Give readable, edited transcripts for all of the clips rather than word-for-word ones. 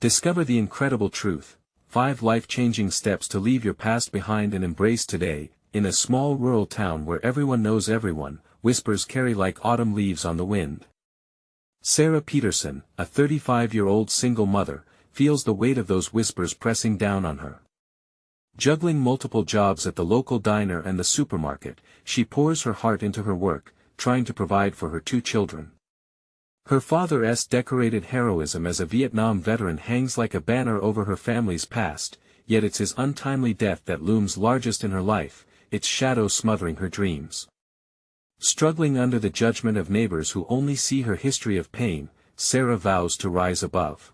Discover the incredible truth. 5 life-changing steps to leave your past behind and embrace today. In a small rural town where everyone knows everyone, whispers carry like autumn leaves on the wind. Sarah Peterson, a 35-year-old single mother, feels the weight of those whispers pressing down on her. Juggling multiple jobs at the local diner and the supermarket, she pours her heart into her work, trying to provide for her 2 children. Her father's decorated heroism as a Vietnam veteran hangs like a banner over her family's past, yet it's his untimely death that looms largest in her life, its shadow smothering her dreams. Struggling under the judgment of neighbors who only see her history of pain, Sarah vows to rise above.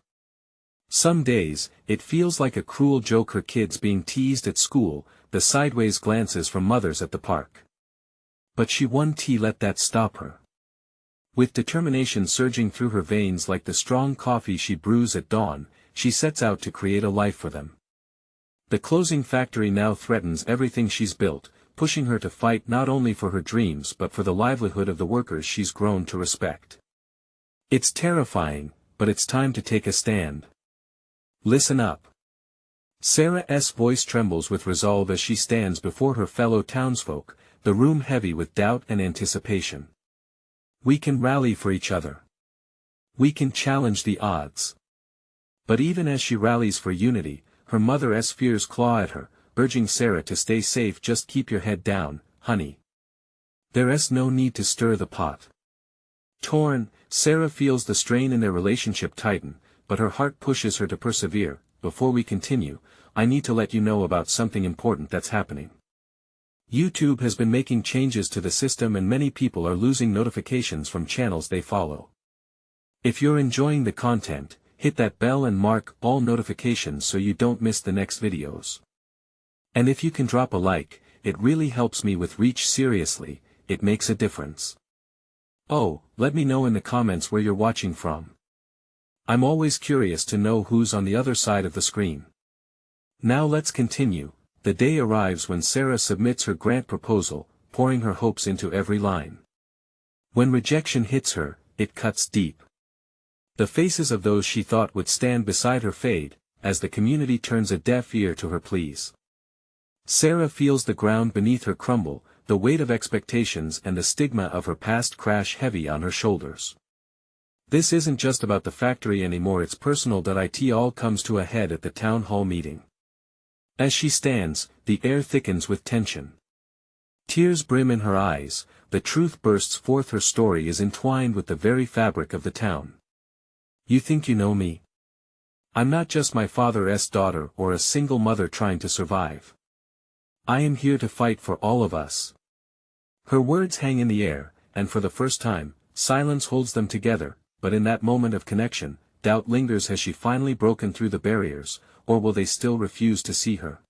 Some days, it feels like a cruel joke, her kids being teased at school, the sideways glances from mothers at the park. But she won't let that stop her. With determination surging through her veins like the strong coffee she brews at dawn, she sets out to create a life for them. The closing factory now threatens everything she's built, pushing her to fight not only for her dreams but for the livelihood of the workers she's grown to respect. It's terrifying, but it's time to take a stand. Listen up. Sarah's voice trembles with resolve as she stands before her fellow townsfolk, the room heavy with doubt and anticipation. We can rally for each other. We can challenge the odds. But even as she rallies for unity, her mother's fears claw at her, urging Sarah to stay safe. Just keep your head down, honey. There's no need to stir the pot. Torn, Sarah feels the strain in their relationship tighten, but her heart pushes her to persevere. Before we continue, I need to let you know about something important that's happening. YouTube has been making changes to the system and many people are losing notifications from channels they follow. If you're enjoying the content, hit that bell and mark all notifications so you don't miss the next videos. And if you can drop a like, it really helps me with reach. Seriously, it makes a difference. Oh, let me know in the comments where you're watching from. I'm always curious to know who's on the other side of the screen. Now let's continue. The day arrives when Sarah submits her grant proposal, pouring her hopes into every line. When rejection hits her, it cuts deep. The faces of those she thought would stand beside her fade, as the community turns a deaf ear to her pleas. Sarah feels the ground beneath her crumble, the weight of expectations and the stigma of her past crash heavy on her shoulders. This isn't just about the factory anymore, it's personal. It all comes to a head at the town hall meeting. As she stands, the air thickens with tension. Tears brim in her eyes, the truth bursts forth. Her story is entwined with the very fabric of the town. You think you know me? I'm not just my father's daughter or a single mother trying to survive. I am here to fight for all of us. Her words hang in the air, and for the first time, silence holds them together, but in that moment of connection, doubt lingers. Has she finally broken through the barriers, or will they still refuse to see her?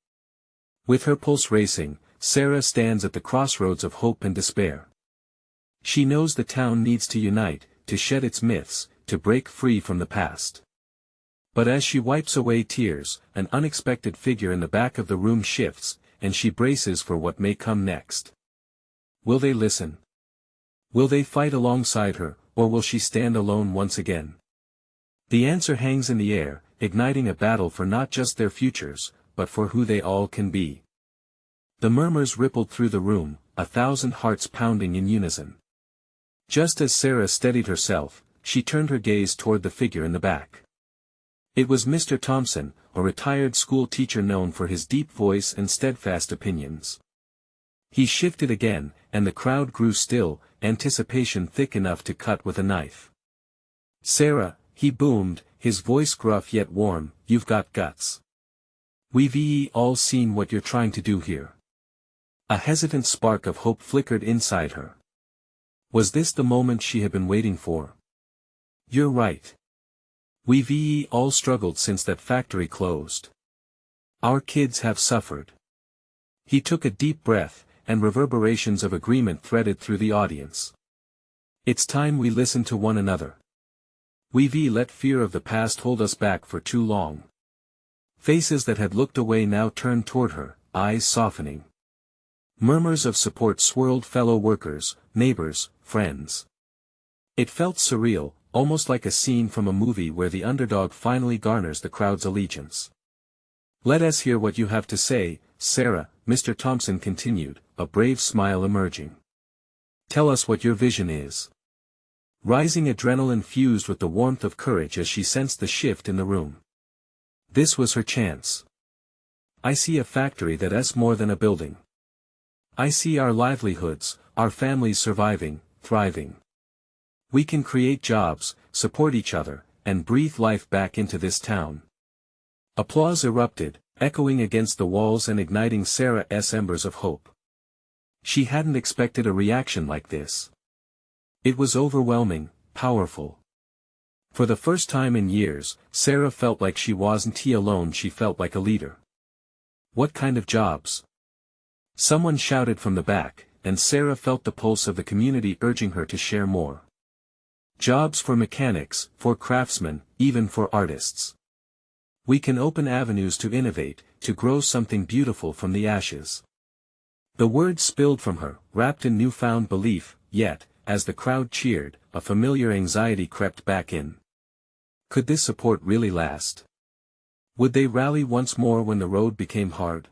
With her pulse racing, Sarah stands at the crossroads of hope and despair. She knows the town needs to unite, to shed its myths, to break free from the past. But as she wipes away tears, an unexpected figure in the back of the room shifts, and she braces for what may come next. Will they listen? Will they fight alongside her, or will she stand alone once again? The answer hangs in the air, igniting a battle for not just their futures, but for who they all can be. The murmurs rippled through the room, 1,000 hearts pounding in unison. Just as Sarah steadied herself, she turned her gaze toward the figure in the back. It was Mr. Thompson, a retired school teacher known for his deep voice and steadfast opinions. He shifted again, and the crowd grew still, anticipation thick enough to cut with a knife. Sarah, he boomed, his voice gruff yet warm, you've got guts. We've all seen what you're trying to do here. A hesitant spark of hope flickered inside her. Was this the moment she had been waiting for? You're right. We've all struggled since that factory closed. Our kids have suffered. He took a deep breath, and reverberations of agreement threaded through the audience. It's time we listen to one another. We've let fear of the past hold us back for too long. Faces that had looked away now turned toward her, eyes softening. Murmurs of support swirled fellow workers, neighbors, friends. It felt surreal, almost like a scene from a movie where the underdog finally garners the crowd's allegiance. "Let us hear what you have to say, Sarah," Mr. Thompson continued, a brave smile emerging. "Tell us what your vision is." Rising adrenaline fused with the warmth of courage as she sensed the shift in the room. This was her chance. "I see a factory that's more than a building. I see our livelihoods, our families surviving, thriving. We can create jobs, support each other, and breathe life back into this town." Applause erupted, echoing against the walls and igniting Sarah's embers of hope. She hadn't expected a reaction like this. It was overwhelming, powerful. For the first time in years, Sarah felt like she wasn't alone, she felt like a leader. "What kind of jobs?" someone shouted from the back, and Sarah felt the pulse of the community urging her to share more. "Jobs for mechanics, for craftsmen, even for artists. We can open avenues to innovate, to grow something beautiful from the ashes." The words spilled from her, wrapped in newfound belief, yet, as the crowd cheered, a familiar anxiety crept back in. Could this support really last? Would they rally once more when the road became hard?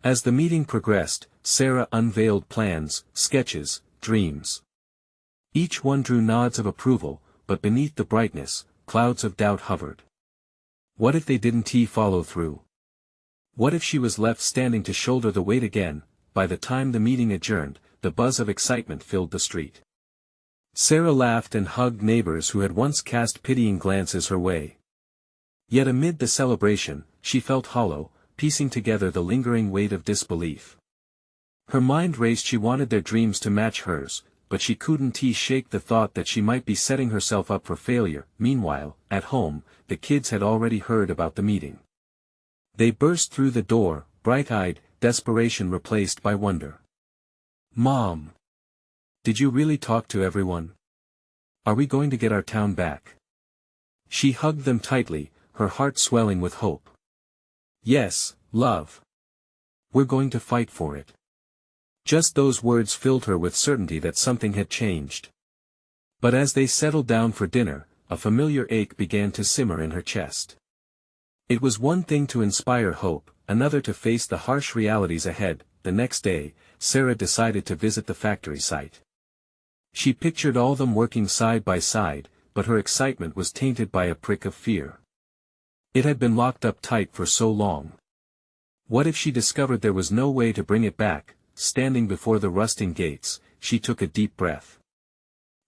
As the meeting progressed, Sarah unveiled plans, sketches, dreams. Each one drew nods of approval, but beneath the brightness, clouds of doubt hovered. What if they didn't follow through? What if she was left standing to shoulder the weight again? By the time the meeting adjourned, the buzz of excitement filled the street. Sarah laughed and hugged neighbors who had once cast pitying glances her way. Yet amid the celebration, she felt hollow, piecing together the lingering weight of disbelief. Her mind raced. She wanted their dreams to match hers, but she couldn't shake the thought that she might be setting herself up for failure. Meanwhile, at home, the kids had already heard about the meeting. They burst through the door, bright-eyed, desperation replaced by wonder. "Mom! Did you really talk to everyone? Are we going to get our town back?" She hugged them tightly, her heart swelling with hope. "Yes, love. We're going to fight for it." Just those words filled her with certainty that something had changed. But as they settled down for dinner, a familiar ache began to simmer in her chest. It was one thing to inspire hope, another to face the harsh realities ahead. The next day, Sarah decided to visit the factory site. She pictured all them working side by side, but her excitement was tainted by a prick of fear. It had been locked up tight for so long. What if she discovered there was no way to bring it back? Standing before the rusting gates, she took a deep breath.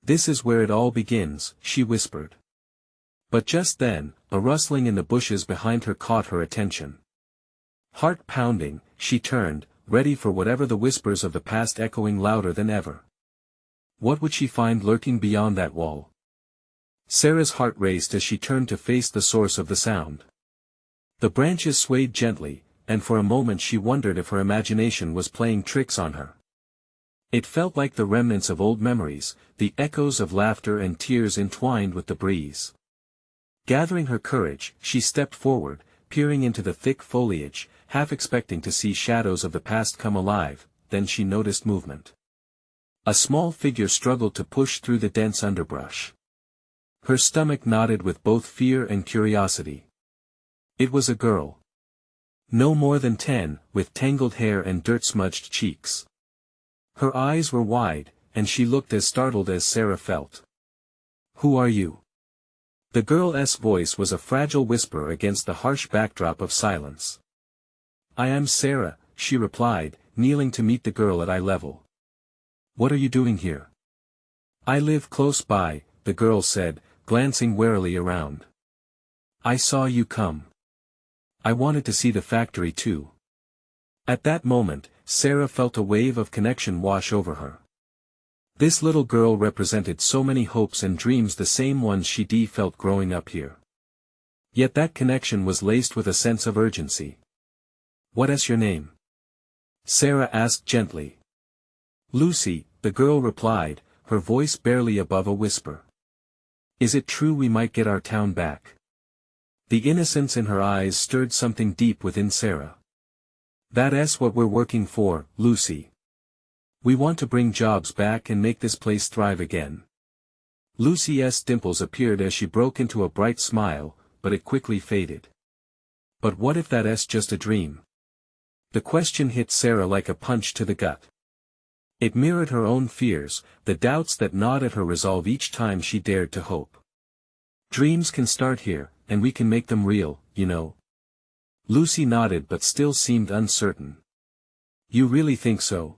"This is where it all begins," she whispered. But just then, a rustling in the bushes behind her caught her attention. Heart pounding, she turned, ready for whatever the whispers of the past echoing louder than ever. What would she find lurking beyond that wall? Sarah's heart raced as she turned to face the source of the sound. The branches swayed gently, and for a moment she wondered if her imagination was playing tricks on her. It felt like the remnants of old memories, the echoes of laughter and tears entwined with the breeze. Gathering her courage, she stepped forward, peering into the thick foliage, half expecting to see shadows of the past come alive. Then she noticed movement. A small figure struggled to push through the dense underbrush. Her stomach knotted with both fear and curiosity. It was a girl. No more than 10, with tangled hair and dirt-smudged cheeks. Her eyes were wide, and she looked as startled as Sarah felt. "Who are you?" The girl's voice was a fragile whisper against the harsh backdrop of silence. "I am Sarah," she replied, kneeling to meet the girl at eye level. "What are you doing here?" "I live close by," the girl said, glancing warily around. "I saw you come. I wanted to see the factory too." At that moment, Sarah felt a wave of connection wash over her. This little girl represented so many hopes and dreams, the same ones she felt growing up here. Yet that connection was laced with a sense of urgency. "What is your name?" Sarah asked gently. "Lucy," the girl replied, her voice barely above a whisper. "Is it true we might get our town back?" The innocence in her eyes stirred something deep within Sarah. "That's what we're working for, Lucy. We want to bring jobs back and make this place thrive again." Lucy's dimples appeared as she broke into a bright smile, but it quickly faded. But what if that's just a dream? The question hit Sarah like a punch to the gut. It mirrored her own fears, the doubts that gnawed at her resolve each time she dared to hope. Dreams can start here, and we can make them real, you know. Lucy nodded but still seemed uncertain. You really think so?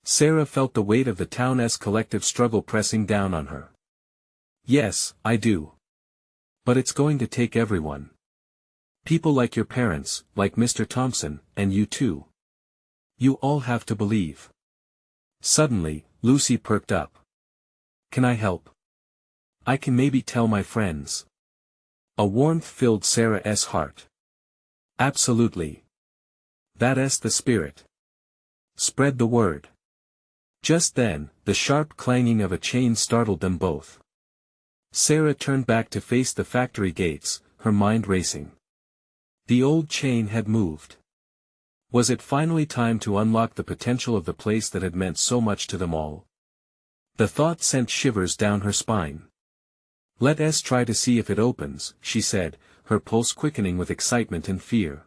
Sarah felt the weight of the town's collective struggle pressing down on her. Yes, I do. But it's going to take everyone. People like your parents, like Mr. Thompson, and you too. You all have to believe. Suddenly, Lucy perked up. Can I help? I can maybe tell my friends. A warmth filled Sarah's heart. Absolutely. That's the spirit. Spread the word. Just then, the sharp clanging of a chain startled them both. Sarah turned back to face the factory gates, her mind racing. The old chain had moved. Was it finally time to unlock the potential of the place that had meant so much to them all? The thought sent shivers down her spine. Let's try to see if it opens, she said, her pulse quickening with excitement and fear.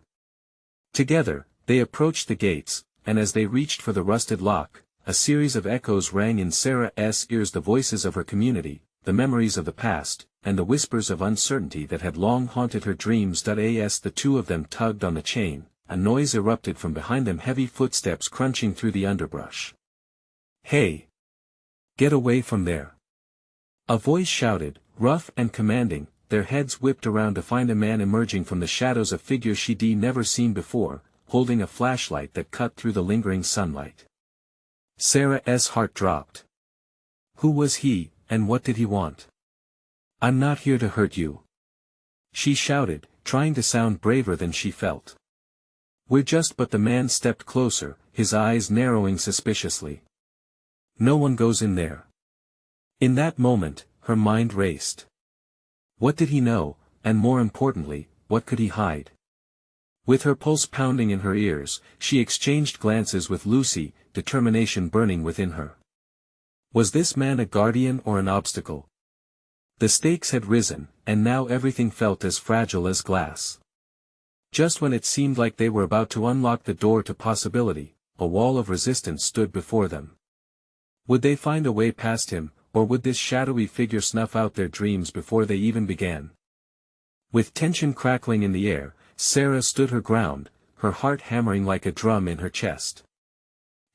Together, they approached the gates, and as they reached for the rusted lock, a series of echoes rang in Sarah's ears, the voices of her community, the memories of the past, and the whispers of uncertainty that had long haunted her dreams. As the two of them tugged on the chain, a noise erupted from behind them, heavy footsteps crunching through the underbrush. Hey! Get away from there! A voice shouted, rough and commanding. Their heads whipped around to find a man emerging from the shadows, a figure she'd never seen before, holding a flashlight that cut through the lingering sunlight. Sarah's heart dropped. Who was he, and what did he want? I'm not here to hurt you, she shouted, trying to sound braver than she felt. But the man stepped closer, his eyes narrowing suspiciously. No one goes in there. In that moment, her mind raced. What did he know, and more importantly, what could he hide? With her pulse pounding in her ears, she exchanged glances with Lucy, determination burning within her. Was this man a guardian or an obstacle? The stakes had risen, and now everything felt as fragile as glass. Just when it seemed like they were about to unlock the door to possibility, a wall of resistance stood before them. Would they find a way past him, or would this shadowy figure snuff out their dreams before they even began? With tension crackling in the air, Sarah stood her ground, her heart hammering like a drum in her chest.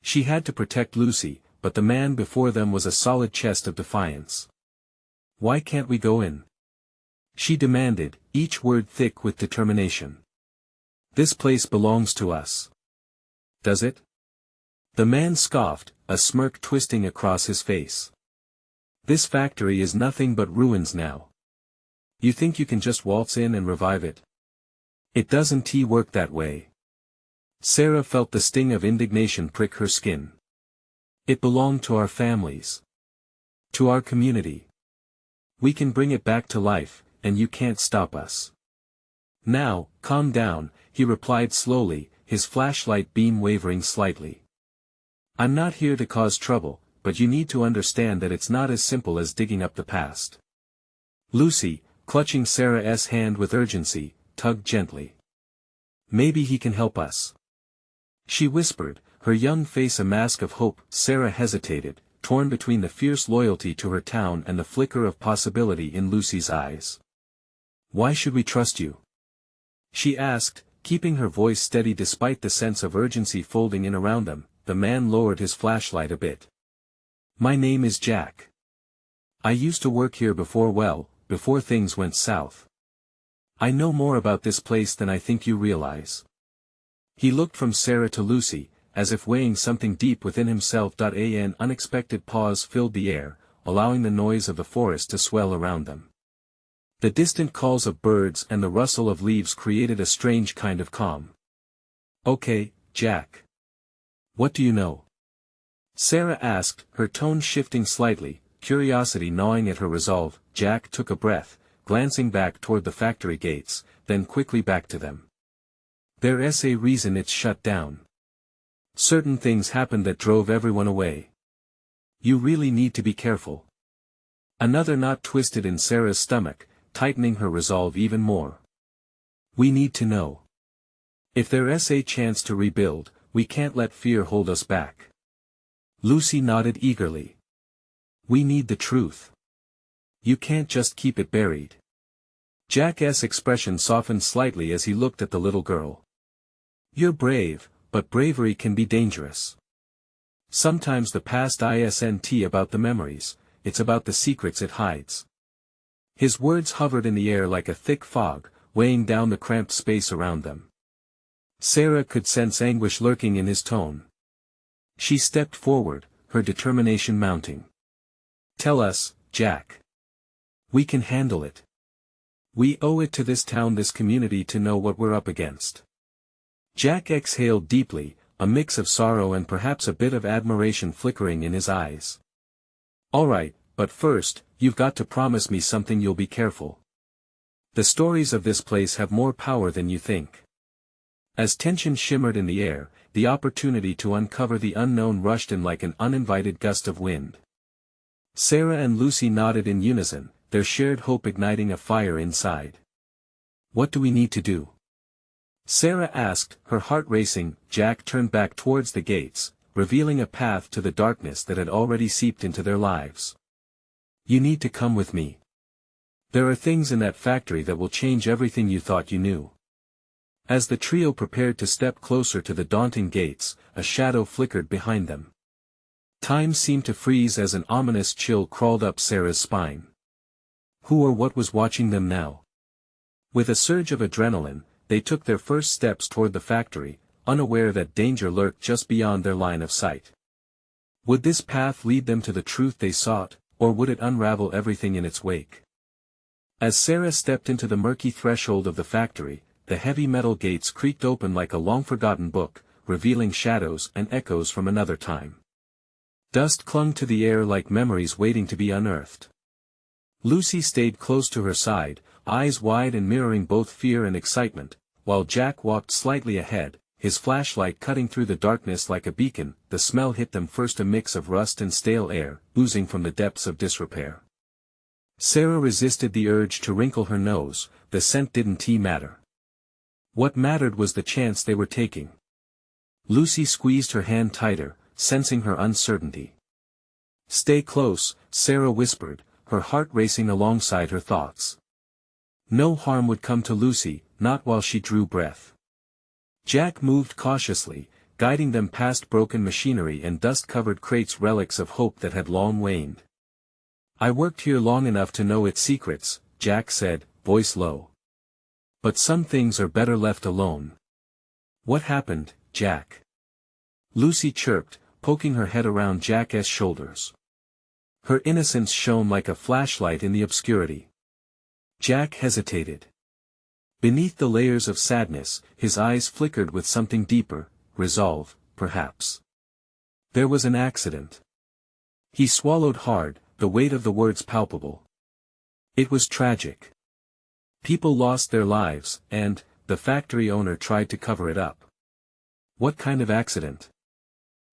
She had to protect Lucy, but the man before them was a solid chest of defiance. Why can't we go in? She demanded, each word thick with determination. This place belongs to us. Does it? The man scoffed, a smirk twisting across his face. This factory is nothing but ruins now. You think you can just waltz in and revive it? It doesn't work that way. Sarah felt the sting of indignation prick her skin. It belonged to our families. To our community. We can bring it back to life, and you can't stop us. Now, calm down, he replied slowly, his flashlight beam wavering slightly. I'm not here to cause trouble, but you need to understand that it's not as simple as digging up the past. Lucy, clutching Sarah's hand with urgency, tugged gently. Maybe he can help us. She whispered, her young face a mask of hope. Sarah hesitated, torn between the fierce loyalty to her town and the flicker of possibility in Lucy's eyes. Why should we trust you? She asked, keeping her voice steady despite the sense of urgency folding in around them. The man lowered his flashlight a bit. My name is Jack. I used to work here before things went south. I know more about this place than I think you realize. He looked from Sarah to Lucy, as if weighing something deep within himself. An unexpected pause filled the air, allowing the noise of the forest to swell around them. The distant calls of birds and the rustle of leaves created a strange kind of calm. Okay, Jack. What do you know? Sarah asked, her tone shifting slightly, curiosity gnawing at her resolve. Jack took a breath, glancing back toward the factory gates, then quickly back to them. There's a reason it's shut down. Certain things happened that drove everyone away. You really need to be careful. Another knot twisted in Sarah's stomach, tightening her resolve even more. We need to know. If there's a chance to rebuild, we can't let fear hold us back. Lucy nodded eagerly. We need the truth. You can't just keep it buried. Jack's expression softened slightly as he looked at the little girl. You're brave, but bravery can be dangerous. Sometimes the past isn't about the memories, it's about the secrets it hides. His words hovered in the air like a thick fog, weighing down the cramped space around them. Sarah could sense anguish lurking in his tone. She stepped forward, her determination mounting. Tell us, Jack. We can handle it. We owe it to this town, this community, to know what we're up against. Jack exhaled deeply, a mix of sorrow and perhaps a bit of admiration flickering in his eyes. All right, but first, you've got to promise me something. You'll be careful. The stories of this place have more power than you think. As tension shimmered in the air, the opportunity to uncover the unknown rushed in like an uninvited gust of wind. Sarah and Lucy nodded in unison, their shared hope igniting a fire inside. What do we need to do? Sarah asked, her heart racing. Jack turned back towards the gates, revealing a path to the darkness that had already seeped into their lives. You need to come with me. There are things in that factory that will change everything you thought you knew. As the trio prepared to step closer to the daunting gates, a shadow flickered behind them. Time seemed to freeze as an ominous chill crawled up Sarah's spine. Who or what was watching them now? With a surge of adrenaline, they took their first steps toward the factory, unaware that danger lurked just beyond their line of sight. Would this path lead them to the truth they sought, or would it unravel everything in its wake? As Sarah stepped into the murky threshold of the factory, the heavy metal gates creaked open like a long-forgotten book, revealing shadows and echoes from another time. Dust clung to the air like memories waiting to be unearthed. Lucy stayed close to her side, eyes wide and mirroring both fear and excitement, while Jack walked slightly ahead, his flashlight cutting through the darkness like a beacon. The smell hit them first, a mix of rust and stale air, oozing from the depths of disrepair. Sarah resisted the urge to wrinkle her nose. The scent didn't matter. What mattered was the chance they were taking. Lucy squeezed her hand tighter, sensing her uncertainty. Stay close, Sarah whispered, her heart racing alongside her thoughts. No harm would come to Lucy, not while she drew breath. Jack moved cautiously, guiding them past broken machinery and dust-covered crates, relics of hope that had long waned. I worked here long enough to know its secrets, Jack said, voice low. But some things are better left alone. What happened, Jack? Lucy chirped, poking her head around Jack's shoulders. Her innocence shone like a flashlight in the obscurity. Jack hesitated. Beneath the layers of sadness, his eyes flickered with something deeper, resolve, perhaps. There was an accident. He swallowed hard, the weight of the words palpable. It was tragic. People lost their lives, and the factory owner tried to cover it up. What kind of accident?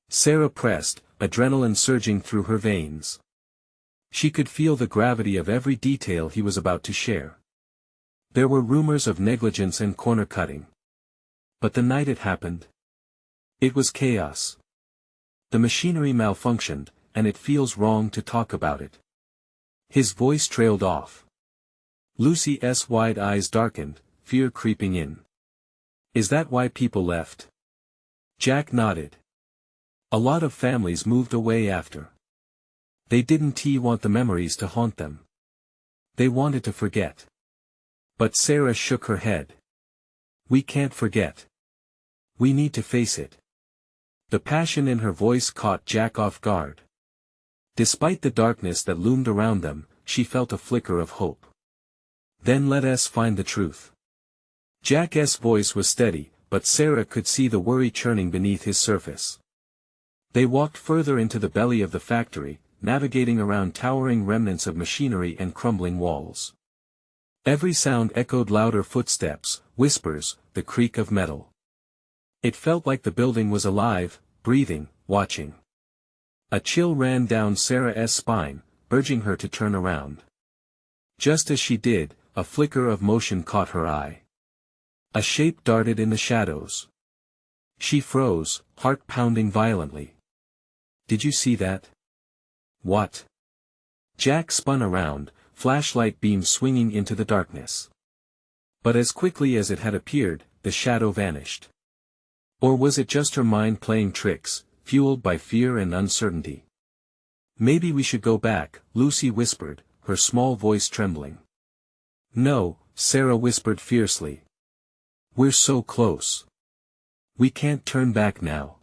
Sarah pressed, adrenaline surging through her veins. She could feel the gravity of every detail he was about to share. There were rumors of negligence and corner-cutting. But the night it happened, it was chaos. The machinery malfunctioned, and it feels wrong to talk about it. His voice trailed off. Lucy's wide eyes darkened, fear creeping in. Is that why people left? Jack nodded. A lot of families moved away after. They didn't want the memories to haunt them. They wanted to forget. But Sarah shook her head. We can't forget. We need to face it. The passion in her voice caught Jack off guard. Despite the darkness that loomed around them, she felt a flicker of hope. Then let us find the truth. Jack's voice was steady, but Sarah could see the worry churning beneath his surface. They walked further into the belly of the factory, navigating around towering remnants of machinery and crumbling walls. Every sound echoed louder footsteps, whispers, the creak of metal. It felt like the building was alive, breathing, watching. A chill ran down Sarah's spine, urging her to turn around. Just as she did, a flicker of motion caught her eye. A shape darted in the shadows. She froze, heart pounding violently. "Did you see that?" "What?" Jack spun around, flashlight beam swinging into the darkness. But as quickly as it had appeared, the shadow vanished. Or was it just her mind playing tricks, fueled by fear and uncertainty? "Maybe we should go back," Lucy whispered, her small voice trembling. "No," Sarah whispered fiercely. "We're so close. We can't turn back now."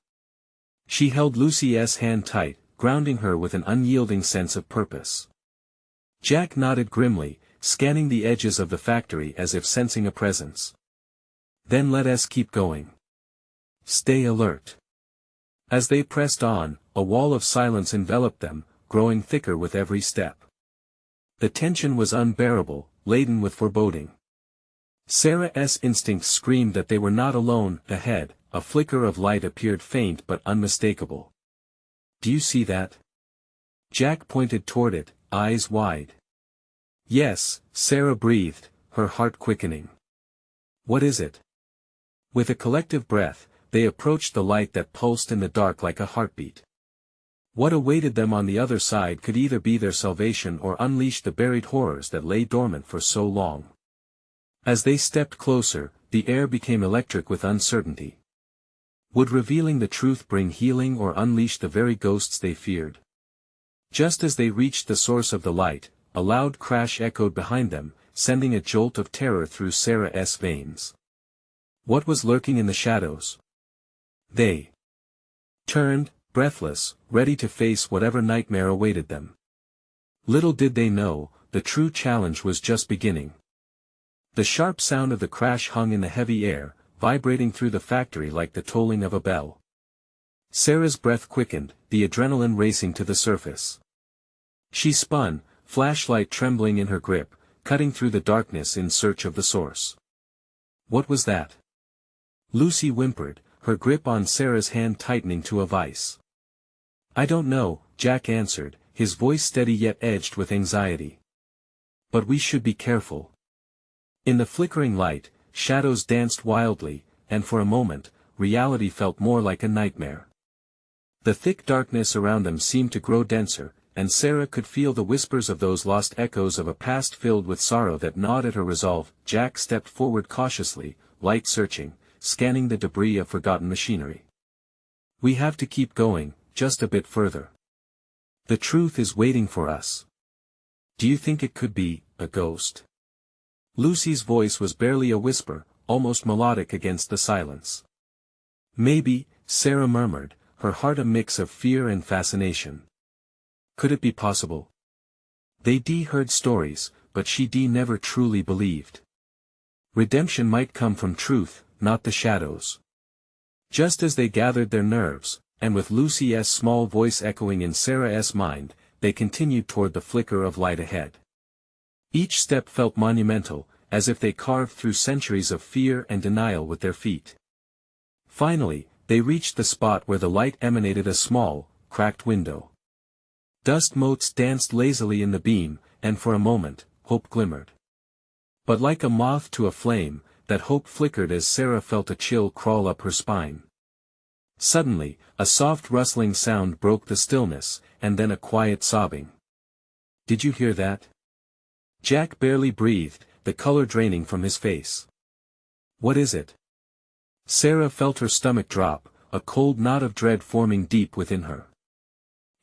She held Lucy's hand tight, grounding her with an unyielding sense of purpose. Jack nodded grimly, scanning the edges of the factory as if sensing a presence. "Then let us keep going. Stay alert." As they pressed on, a wall of silence enveloped them, growing thicker with every step. The tension was unbearable, laden with foreboding. Sarah's instincts screamed that they were not alone. Ahead, a flicker of light appeared, faint but unmistakable. "Do you see that?" Jack pointed toward it, eyes wide. "Yes," Sarah breathed, her heart quickening. "What is it?" With a collective breath, they approached the light that pulsed in the dark like a heartbeat. What awaited them on the other side could either be their salvation or unleash the buried horrors that lay dormant for so long. As they stepped closer, the air became electric with uncertainty. Would revealing the truth bring healing or unleash the very ghosts they feared? Just as they reached the source of the light, a loud crash echoed behind them, sending a jolt of terror through Sarah's veins. What was lurking in the shadows? They turned, breathless, ready to face whatever nightmare awaited them. Little did they know, the true challenge was just beginning. The sharp sound of the crash hung in the heavy air, vibrating through the factory like the tolling of a bell. Sarah's breath quickened, the adrenaline racing to the surface. She spun, flashlight trembling in her grip, cutting through the darkness in search of the source. What was that? Lucy whimpered, her grip on Sarah's hand tightening to a vice. "I don't know," Jack answered, his voice steady yet edged with anxiety. "But we should be careful." In the flickering light, shadows danced wildly, and for a moment, reality felt more like a nightmare. The thick darkness around them seemed to grow denser, and Sarah could feel the whispers of those lost echoes of a past filled with sorrow that gnawed at her resolve. Jack stepped forward cautiously, light searching, scanning the debris of forgotten machinery. "We have to keep going, just a bit further. The truth is waiting for us." "Do you think it could be a ghost?" Lucy's voice was barely a whisper, almost melodic against the silence. "Maybe," Sarah murmured, her heart a mix of fear and fascination. Could it be possible? They heard stories, but she never truly believed. Redemption might come from truth, not the shadows. Just as they gathered their nerves, and with Lucy's small voice echoing in Sarah's mind, they continued toward the flicker of light ahead. Each step felt monumental, as if they carved through centuries of fear and denial with their feet. Finally, they reached the spot where the light emanated a small, cracked window. Dust motes danced lazily in the beam, and for a moment, hope glimmered. But like a moth to a flame, that hope flickered as Sarah felt a chill crawl up her spine. Suddenly, a soft rustling sound broke the stillness, and then a quiet sobbing. "Did you hear that?" Jack barely breathed, the color draining from his face. "What is it?" Sarah felt her stomach drop, a cold knot of dread forming deep within her.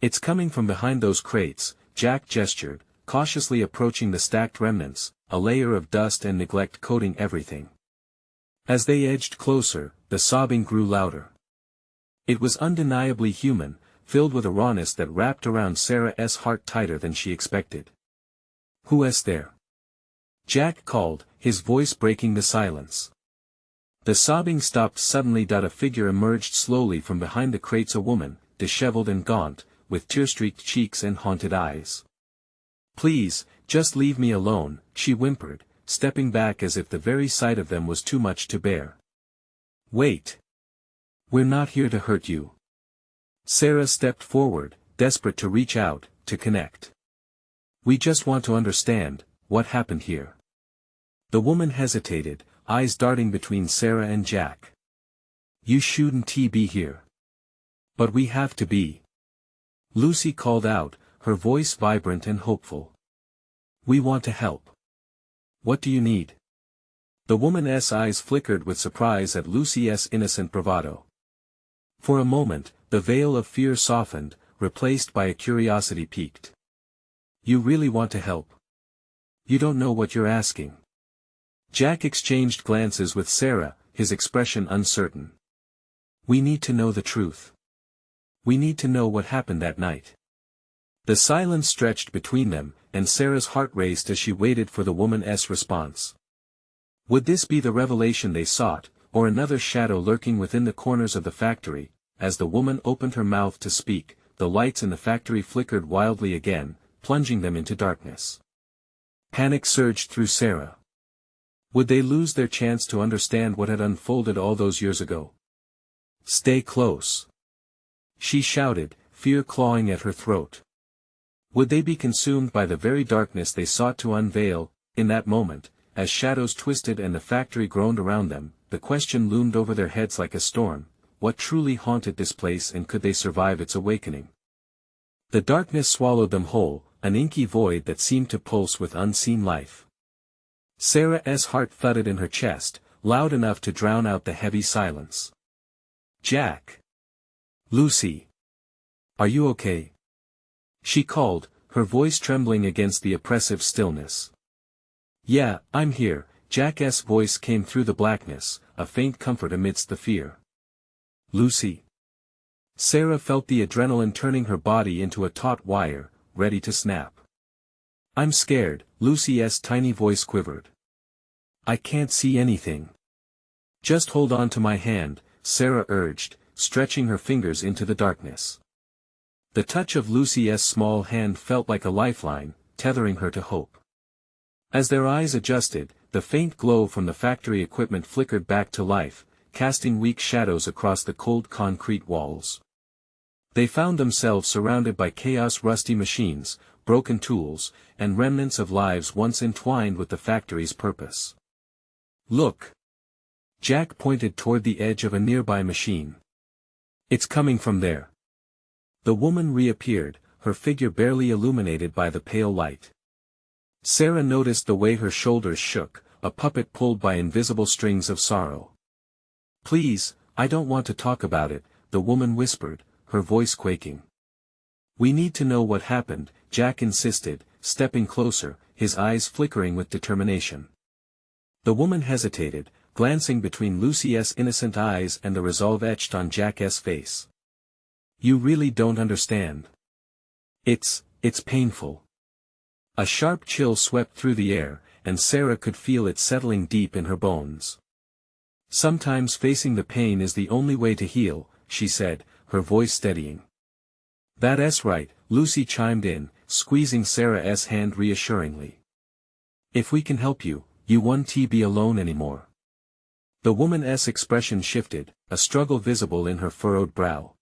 "It's coming from behind those crates," Jack gestured, cautiously approaching the stacked remnants, a layer of dust and neglect coating everything. As they edged closer, the sobbing grew louder. It was undeniably human, filled with a rawness that wrapped around Sarah's heart tighter than she expected. "Who is there?" Jack called, his voice breaking the silence. The sobbing stopped suddenly. A figure emerged slowly from behind the crates, a woman, disheveled and gaunt, with tear-streaked cheeks and haunted eyes. "Please, just leave me alone," she whimpered, stepping back as if the very sight of them was too much to bear. "Wait. We're not here to hurt you." Sarah stepped forward, desperate to reach out, to connect. We just want to understand, what happened here. The woman hesitated, eyes darting between Sarah and Jack. You shouldn't be here. But we have to be. Lucy called out, her voice vibrant and hopeful. We want to help. What do you need? The woman's eyes flickered with surprise at Lucy's innocent bravado. For a moment, the veil of fear softened, replaced by a curiosity piqued. You really want to help? You don't know what you're asking. Jack exchanged glances with Sarah, his expression uncertain. We need to know the truth. We need to know what happened that night. The silence stretched between them, and Sarah's heart raced as she waited for the woman's response. Would this be the revelation they sought, or another shadow lurking within the corners of the factory? As the woman opened her mouth to speak, the lights in the factory flickered wildly again, plunging them into darkness. Panic surged through Sarah. Would they lose their chance to understand what had unfolded all those years ago? Stay close. She shouted, fear clawing at her throat. Would they be consumed by the very darkness they sought to unveil? In that moment, as shadows twisted and the factory groaned around them, the question loomed over their heads like a storm: what truly haunted this place, and could they survive its awakening? The darkness swallowed them whole, an inky void that seemed to pulse with unseen life. Sarah's heart thudded in her chest, loud enough to drown out the heavy silence. Jack. Lucy. Are you okay? She called, her voice trembling against the oppressive stillness. Yeah, I'm here. Jack's voice came through the blackness, a faint comfort amidst the fear. Lucy. Sarah felt the adrenaline turning her body into a taut wire, ready to snap. I'm scared, Lucy's tiny voice quivered. I can't see anything. Just hold on to my hand, Sarah urged, stretching her fingers into the darkness. The touch of Lucy's small hand felt like a lifeline, tethering her to hope. As their eyes adjusted, the faint glow from the factory equipment flickered back to life, casting weak shadows across the cold concrete walls. They found themselves surrounded by chaos, rusty machines, broken tools, and remnants of lives once entwined with the factory's purpose. Look! Jack pointed toward the edge of a nearby machine. It's coming from there. The woman reappeared, her figure barely illuminated by the pale light. Sarah noticed the way her shoulders shook, a puppet pulled by invisible strings of sorrow. Please, I don't want to talk about it, the woman whispered, her voice quaking. We need to know what happened, Jack insisted, stepping closer, his eyes flickering with determination. The woman hesitated, glancing between Lucy's innocent eyes and the resolve etched on Jack's face. You really don't understand. It's painful. A sharp chill swept through the air, and Sarah could feel it settling deep in her bones. Sometimes facing the pain is the only way to heal, she said, her voice steadying. That's right, Lucy chimed in, squeezing Sarah's hand reassuringly. If we can help you, you won't be alone anymore. The woman's expression shifted, a struggle visible in her furrowed brow.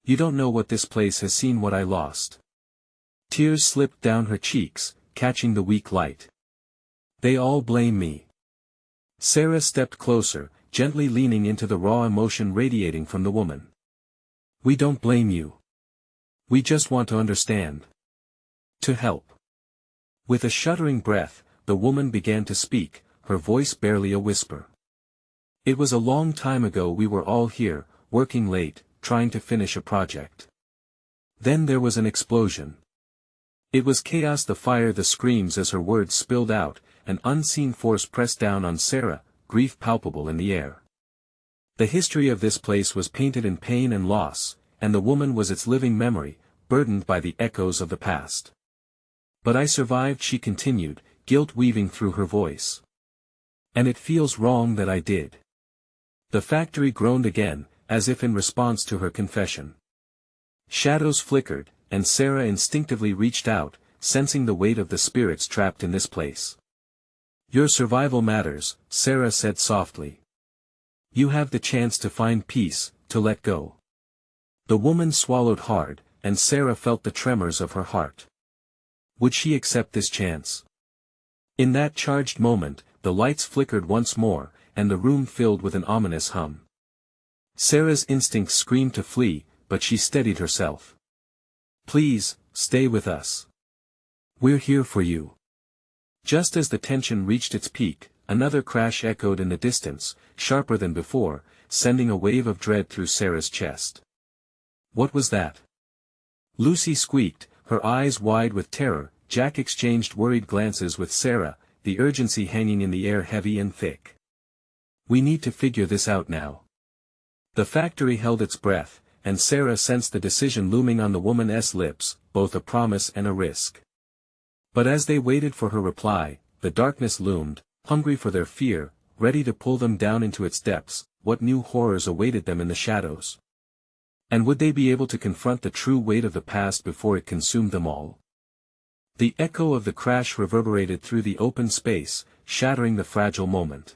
You don't know what this place has seen, what I lost. Tears slipped down her cheeks, catching the weak light. They all blame me. Sarah stepped closer, gently leaning into the raw emotion radiating from the woman. We don't blame you. We just want to understand. To help. With a shuddering breath, the woman began to speak, her voice barely a whisper. It was a long time ago. We were all here, working late, trying to finish a project. Then there was an explosion. It was chaos, the fire, the screams. As her words spilled out, an unseen force pressed down on Sarah, grief palpable in the air. The history of this place was painted in pain and loss, and the woman was its living memory, burdened by the echoes of the past. But I survived, she continued, guilt weaving through her voice. And it feels wrong that I did. The factory groaned again, as if in response to her confession. Shadows flickered, and Sarah instinctively reached out, sensing the weight of the spirits trapped in this place. Your survival matters, Sarah said softly. You have the chance to find peace, to let go. The woman swallowed hard, and Sarah felt the tremors of her heart. Would she accept this chance? In that charged moment, the lights flickered once more, and the room filled with an ominous hum. Sarah's instincts screamed to flee, but she steadied herself. Please, stay with us. We're here for you. Just as the tension reached its peak, another crash echoed in the distance, sharper than before, sending a wave of dread through Sarah's chest. What was that? Lucy squeaked, her eyes wide with terror. Jack exchanged worried glances with Sarah, the urgency hanging in the air heavy and thick. We need to figure this out now. The factory held its breath, and Sarah sensed the decision looming on the woman's lips, both a promise and a risk. But as they waited for her reply, the darkness loomed, hungry for their fear, ready to pull them down into its depths. What new horrors awaited them in the shadows? And would they be able to confront the true weight of the past before it consumed them all? The echo of the crash reverberated through the open space, shattering the fragile moment.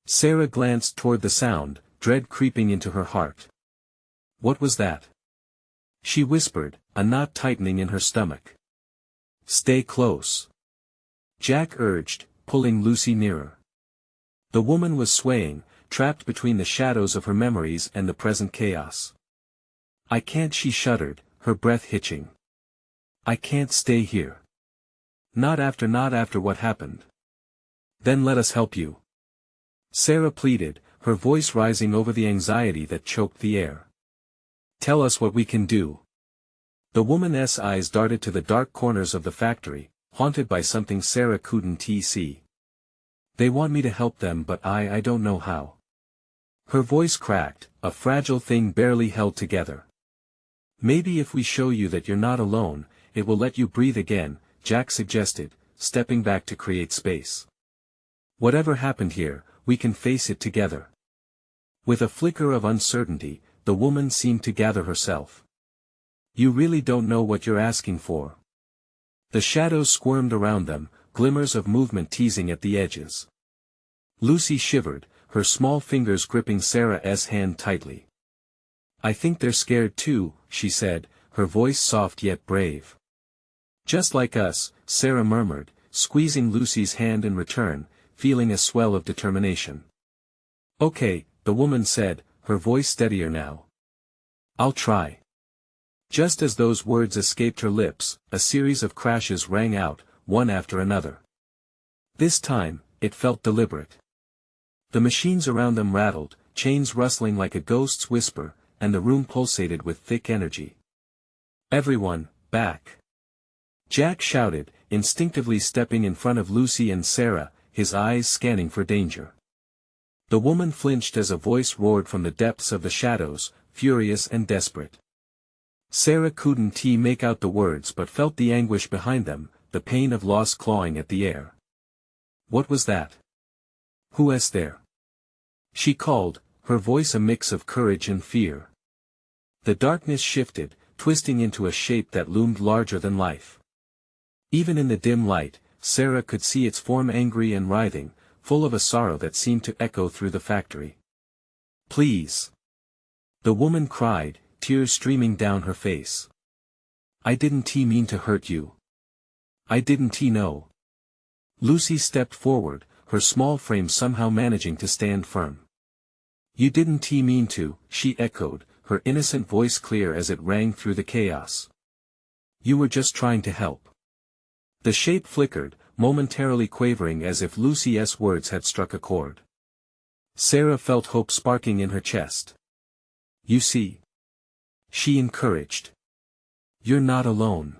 Sarah glanced toward the sound, dread creeping into her heart. What was that? She whispered, a knot tightening in her stomach. Stay close. Jack urged, pulling Lucy nearer. The woman was swaying, trapped between the shadows of her memories and the present chaos. I can't, she shuddered, her breath hitching. I can't stay here. Not after what happened. Then let us help you. Sarah pleaded, her voice rising over the anxiety that choked the air. Tell us what we can do. The woman's eyes darted to the dark corners of the factory, haunted by something Sarah couldn't see. They want me to help them, but I don't know how. Her voice cracked, a fragile thing barely held together. Maybe if we show you that you're not alone, it will let you breathe again, Jack suggested, stepping back to create space. Whatever happened here, we can face it together. With a flicker of uncertainty, the woman seemed to gather herself. You really don't know what you're asking for. The shadows squirmed around them, glimmers of movement teasing at the edges. Lucy shivered, her small fingers gripping Sarah's hand tightly. I think they're scared too, she said, her voice soft yet brave. Just like us, Sarah murmured, squeezing Lucy's hand in return, feeling a swell of determination. Okay, the woman said, her voice steadier now. I'll try. Just as those words escaped her lips, a series of crashes rang out, one after another. This time, it felt deliberate. The machines around them rattled, chains rustling like a ghost's whisper, and the room pulsated with thick energy. Everyone, back! Jack shouted, instinctively stepping in front of Lucy and Sarah, his eyes scanning for danger. The woman flinched as a voice roared from the depths of the shadows, furious and desperate. Sarah couldn't make out the words but felt the anguish behind them, the pain of loss clawing at the air. What was that? Who's there? She called, her voice a mix of courage and fear. The darkness shifted, twisting into a shape that loomed larger than life. Even in the dim light, Sarah could see its form, angry and writhing, full of a sorrow that seemed to echo through the factory. Please! The woman cried, tears streaming down her face. I didn't mean to hurt you. I didn't know. Lucy stepped forward, her small frame somehow managing to stand firm. You didn't mean to, she echoed, her innocent voice clear as it rang through the chaos. You were just trying to help. The shape flickered, momentarily quavering as if Lucy's words had struck a chord. Sarah felt hope sparking in her chest. You see? She encouraged. You're not alone.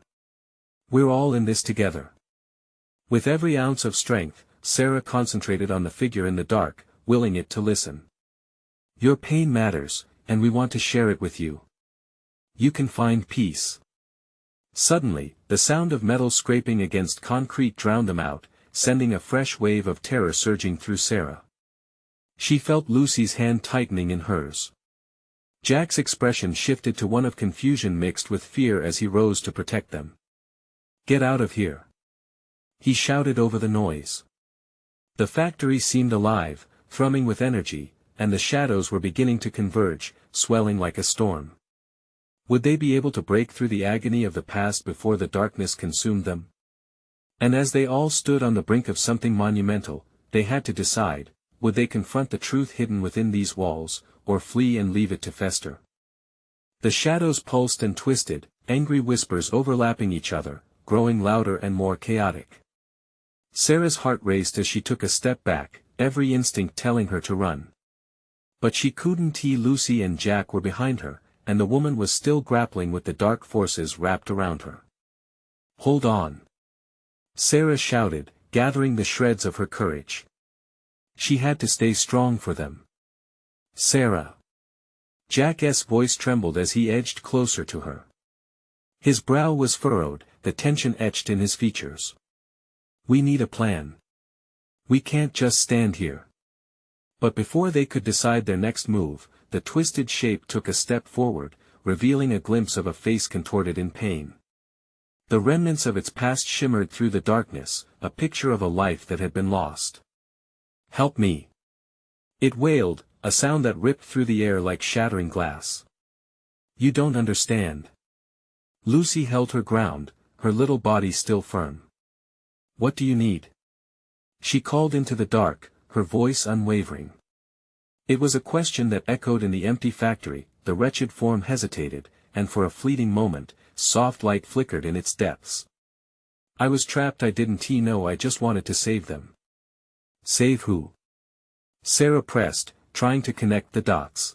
We're all in this together. With every ounce of strength, Sarah concentrated on the figure in the dark, willing it to listen. Your pain matters, and we want to share it with you. You can find peace. Suddenly, the sound of metal scraping against concrete drowned them out, sending a fresh wave of terror surging through Sarah. She felt Lucy's hand tightening in hers. Jack's expression shifted to one of confusion mixed with fear as he rose to protect them. Get out of here! He shouted over the noise. The factory seemed alive, thrumming with energy, and the shadows were beginning to converge, swelling like a storm. Would they be able to break through the agony of the past before the darkness consumed them? And as they all stood on the brink of something monumental, they had to decide, would they confront the truth hidden within these walls, or flee and leave it to fester? The shadows pulsed and twisted, angry whispers overlapping each other, growing louder and more chaotic. Sarah's heart raced as she took a step back, every instinct telling her to run. But she couldn't. Lucy and Jack were behind her, and the woman was still grappling with the dark forces wrapped around her. "Hold on!" Sarah shouted, gathering the shreds of her courage. She had to stay strong for them. "Sarah!" Jack's voice trembled as he edged closer to her. His brow was furrowed, the tension etched in his features. "We need a plan. We can't just stand here." But before they could decide their next move, the twisted shape took a step forward, revealing a glimpse of a face contorted in pain. The remnants of its past shimmered through the darkness, a picture of a life that had been lost. "Help me!" it wailed, a sound that ripped through the air like shattering glass. "You don't understand." Lucy held her ground, her little body still firm. "What do you need?" she called into the dark, her voice unwavering. It was a question that echoed in the empty factory. The wretched form hesitated, and for a fleeting moment, soft light flickered in its depths. "I was trapped. I didn't know. I just wanted to save them." "Save who?" Sarah pressed, trying to connect the dots.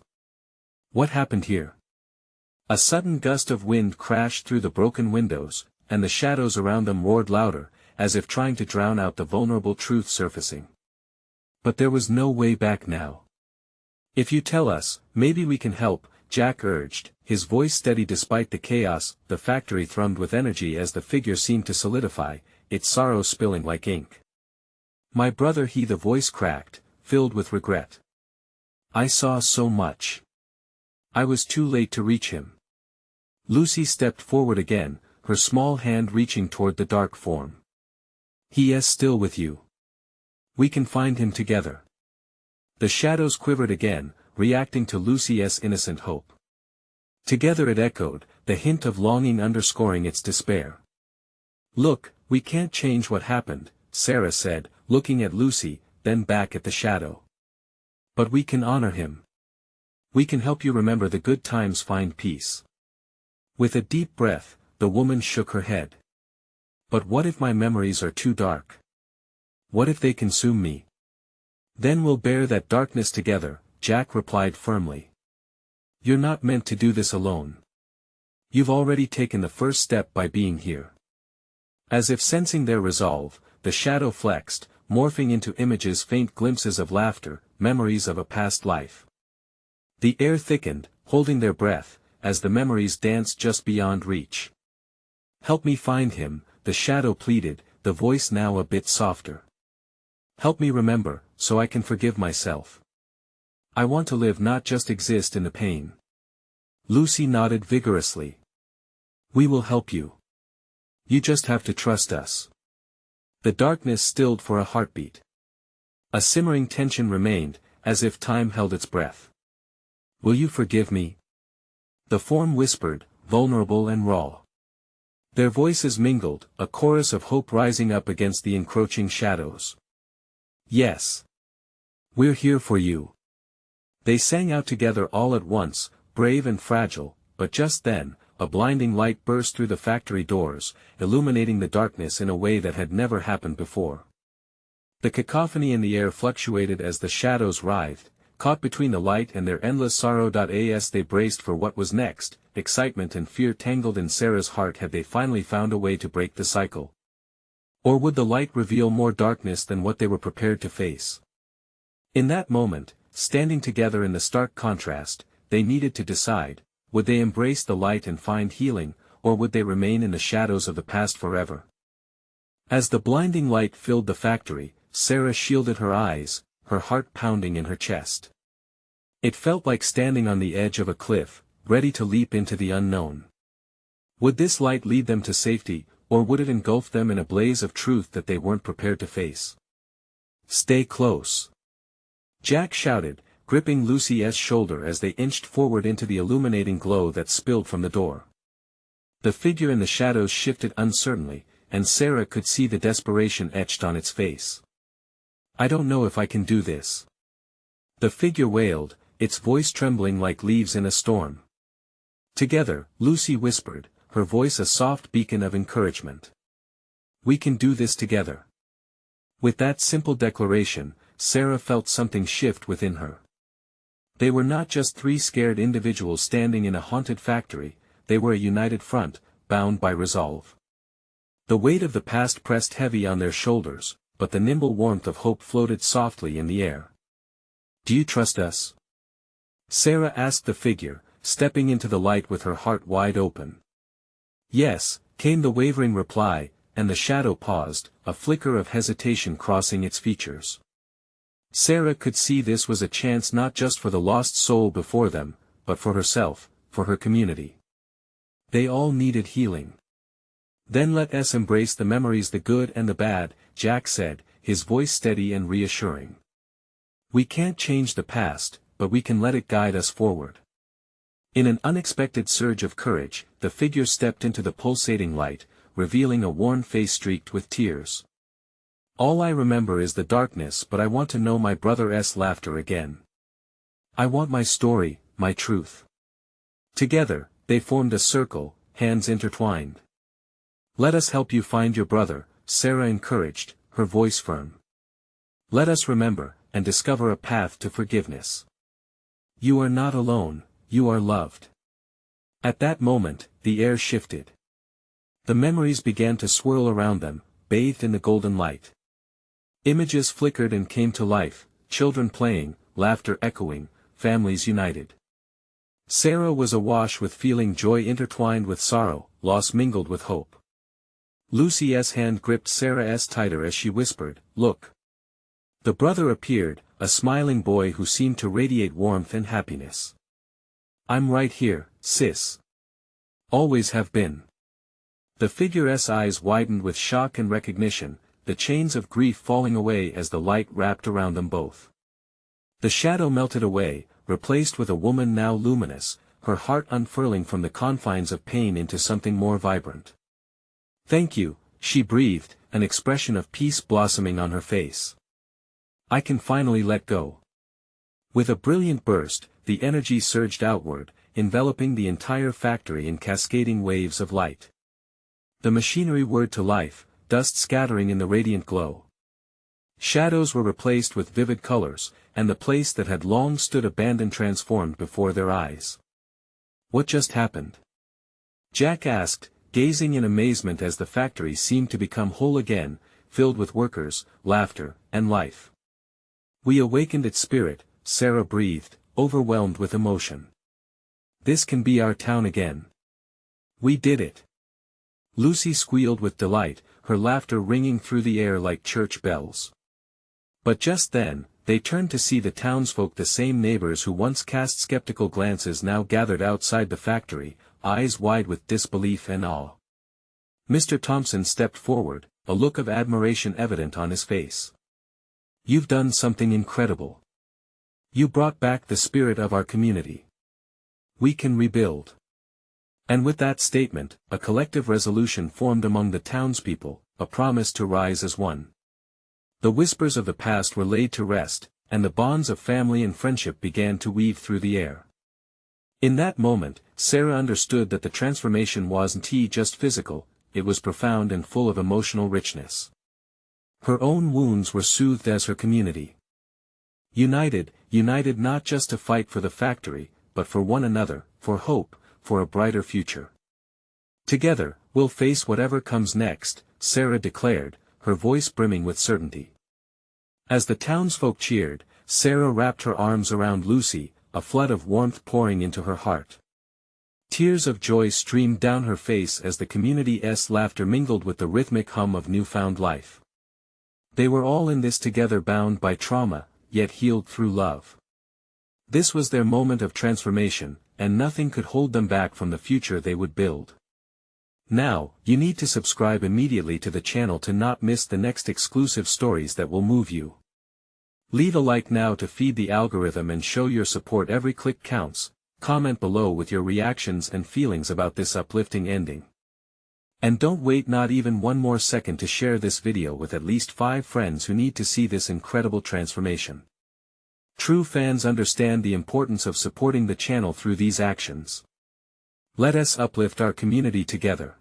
"What happened here?" A sudden gust of wind crashed through the broken windows, and the shadows around them roared louder, as if trying to drown out the vulnerable truth surfacing. But there was no way back now. "If you tell us, maybe we can help," Jack urged, his voice steady despite the chaos. The factory thrummed with energy as the figure seemed to solidify, its sorrow spilling like ink. "My brother," the voice cracked, filled with regret. "I saw so much. I was too late to reach him." Lucy stepped forward again, her small hand reaching toward the dark form. "He is still with you. We can find him together." The shadows quivered again, reacting to Lucy's innocent hope. Together it echoed, the hint of longing underscoring its despair. "Look, we can't change what happened," Sarah said, looking at Lucy, then back at the shadow. "But we can honor him. We can help you remember the good times, find peace." With a deep breath, the woman shook her head. "But what if my memories are too dark? What if they consume me?" "Then we'll bear that darkness together," Jack replied firmly. "You're not meant to do this alone. You've already taken the first step by being here." As if sensing their resolve, the shadow flexed, morphing into images, faint glimpses of laughter, memories of a past life. The air thickened, holding their breath, as the memories danced just beyond reach. "Help me find him," the shadow pleaded, the voice now a bit softer. "Help me remember, so I can forgive myself. I want to live, not just exist in the pain." Lucy nodded vigorously. "We will help you. You just have to trust us." The darkness stilled for a heartbeat. A simmering tension remained, as if time held its breath. "Will you forgive me?" the form whispered, vulnerable and raw. Their voices mingled, a chorus of hope rising up against the encroaching shadows. "Yes. We're here for you." They sang out together all at once, brave and fragile, but just then, a blinding light burst through the factory doors, illuminating the darkness in a way that had never happened before. The cacophony in the air fluctuated as the shadows writhed, caught between the light and their endless sorrow. As they braced for what was next, excitement and fear tangled in Sarah's heart. Had they finally found a way to break the cycle? Or would the light reveal more darkness than what they were prepared to face? In that moment, standing together in the stark contrast, they needed to decide, would they embrace the light and find healing, or would they remain in the shadows of the past forever? As the blinding light filled the factory, Sarah shielded her eyes, her heart pounding in her chest. It felt like standing on the edge of a cliff, ready to leap into the unknown. Would this light lead them to safety, or would it engulf them in a blaze of truth that they weren't prepared to face? "Stay close," Jack shouted, gripping Lucy's shoulder as they inched forward into the illuminating glow that spilled from the door. The figure in the shadows shifted uncertainly, and Sarah could see the desperation etched on its face. "I don't know if I can do this," the figure wailed, its voice trembling like leaves in a storm. "Together," Lucy whispered, her voice a soft beacon of encouragement. "We can do this together." With that simple declaration, Sarah felt something shift within her. They were not just three scared individuals standing in a haunted factory, they were a united front, bound by resolve. The weight of the past pressed heavy on their shoulders, but the nimble warmth of hope floated softly in the air. "Do you trust us?" Sarah asked the figure, stepping into the light with her heart wide open. "Yes," came the wavering reply, and the shadow paused, a flicker of hesitation crossing its features. Sarah could see this was a chance not just for the lost soul before them, but for herself, for her community. They all needed healing. "Then let us embrace the memories, the good and the bad," Jack said, his voice steady and reassuring. "We can't change the past, but we can let it guide us forward." In an unexpected surge of courage, the figure stepped into the pulsating light, revealing a worn face streaked with tears. "All I remember is the darkness, but I want to know my brother's laughter again. I want my story, my truth." Together, they formed a circle, hands intertwined. "Let us help you find your brother," Sarah encouraged, her voice firm. "Let us remember, and discover a path to forgiveness. You are not alone, you are loved." At that moment, the air shifted. The memories began to swirl around them, bathed in the golden light. Images flickered and came to life, children playing, laughter echoing, families united. Sarah was awash with feeling, joy intertwined with sorrow, loss mingled with hope. Lucy's hand gripped Sarah's tighter as she whispered, "Look." The brother appeared, a smiling boy who seemed to radiate warmth and happiness. "I'm right here, sis. Always have been." The figure's eyes widened with shock and recognition, the chains of grief falling away as the light wrapped around them both. The shadow melted away, replaced with a woman now luminous, her heart unfurling from the confines of pain into something more vibrant. "Thank you," she breathed, an expression of peace blossoming on her face. "I can finally let go." With a brilliant burst, the energy surged outward, enveloping the entire factory in cascading waves of light. The machinery whirred to life, dust scattering in the radiant glow. Shadows were replaced with vivid colors, and the place that had long stood abandoned transformed before their eyes. "What just happened?" Jack asked, gazing in amazement as the factory seemed to become whole again, filled with workers, laughter, and life. "We awakened its spirit," Sarah breathed, overwhelmed with emotion. "This can be our town again. We did it." Lucy squealed with delight, her laughter ringing through the air like church bells. But just then, they turned to see the townsfolk, the same neighbors who once cast skeptical glances now gathered outside the factory, eyes wide with disbelief and awe. Mr. Thompson stepped forward, a look of admiration evident on his face. "You've done something incredible. You brought back the spirit of our community. We can rebuild." And with that statement, a collective resolution formed among the townspeople, a promise to rise as one. The whispers of the past were laid to rest, and the bonds of family and friendship began to weave through the air. In that moment, Sarah understood that the transformation wasn't just physical, it was profound and full of emotional richness. Her own wounds were soothed as her community. United not just to fight for the factory, but for one another, for hope, for a brighter future. "Together, we'll face whatever comes next," Sarah declared, her voice brimming with certainty. As the townsfolk cheered, Sarah wrapped her arms around Lucy, a flood of warmth pouring into her heart. Tears of joy streamed down her face as the community's laughter mingled with the rhythmic hum of newfound life. They were all in this together, bound by trauma, yet healed through love. This was their moment of transformation, and nothing could hold them back from the future they would build. Now, you need to subscribe immediately to the channel to not miss the next exclusive stories that will move you. Leave a like now to feed the algorithm and show your support. Every click counts. Comment below with your reactions and feelings about this uplifting ending. And don't wait not even one more second to share this video with at least 5 friends who need to see this incredible transformation. True fans understand the importance of supporting the channel through these actions. Let us uplift our community together.